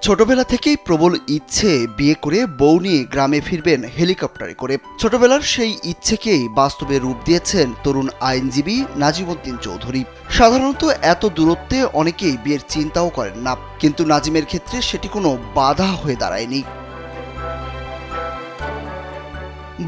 ছোটবেলা থেকেই প্রবল ইচ্ছে বিয়ে করে বউ নিয়ে গ্রামে ফিরবেন হেলিকপ্টারে করে। ছোটবেলার সেই ইচ্ছেকেই বাস্তবে রূপ দিয়েছেন তরুণ আইনজীবী নাজিমউদ্দিন চৌধুরী। সাধারণত এত দূরত্বে অনেকেই বিয়ের চিন্তাও করেন না, কিন্তু নাজিমের ক্ষেত্রে সেটি কোনো বাধা হয়ে দাঁড়ায়নি।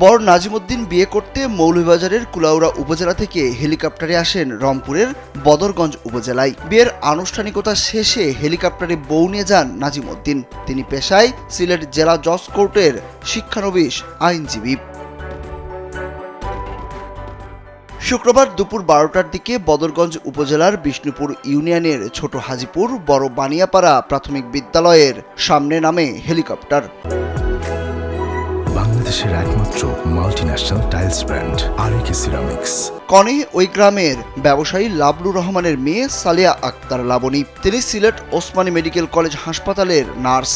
বর নাজিমউদ্দিন বিয়ে করতে মৌলভীবাজারের কুলাউড়া উপজেলা থেকে হেলিকপ্টারে আসেন রংপুরের বদরগঞ্জ উপজেলায়। বিয়ের আনুষ্ঠানিকতা শেষে হেলিকপ্টারে বউ নিয়ে যান নাজিমউদ্দিন। তিনি পেশায় সিলেট জেলা জজ কোর্টের শিক্ষানবিশ আইনজীবী। শুক্রবার দুপুর 12টার দিকে বদরগঞ্জ উপজেলার বিষ্ণুপুর ইউনিয়নের ছোট হাজিপুর বড় বানিয়াপাড়া প্রাথমিক বিদ্যালয়ের সামনে নামে হেলিকপ্টার। বাংলাদেশের একমাত্র মাল্টিন্যাশনাল টাইলস ব্র্যান্ড আরএকে সিরামিক্স। কনে ওই গ্রামের ব্যবসায়ী লাবলু রহমানের মেয়ে সালেহা আক্তার লাবণী। তিনি সিলেট ওসমানী মেডিকেল কলেজ হাসপাতালের নার্স।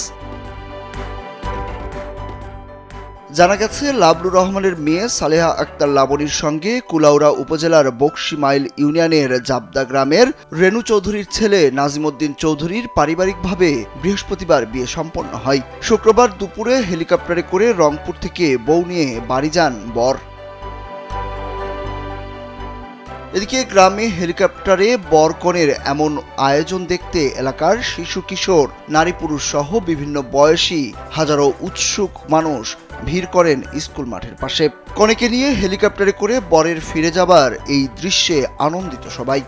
জানা গেছে, লাবলু রহমানের মেয়ে সালেহা আক্তার লাবণীর সঙ্গে কুলাউড়া উপজেলার বকশিমাইল ইউনিয়নের জাবদা গ্রামের রেণু চৌধুরীর ছেলে নাজিমউদ্দিন চৌধুরীর পারিবারিকভাবে বৃহস্পতিবার বিয়ে সম্পন্ন হয়। শুক্রবার দুপুরে হেলিকপ্টারে করে রংপুর থেকে বউ নিয়ে বাড়ি যান বর। এদিকে গ্রামে হেলিকপ্টারে বরকনের এমন আয়োজন দেখতে এলাকার শিশু কিশোর, নারী পুরুষ সহ বিভিন্ন বয়সী হাজারো উৎসুক মানুষ ভিড় করেন স্কুল মাঠের পাশে। কনেকে নিয়ে হেলিকপ্টারে করে বরের ফিরে যাবার এই দৃশ্যে আনন্দিত সবাই।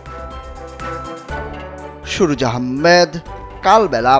সুরুজ আহমেদ, কালবেলা।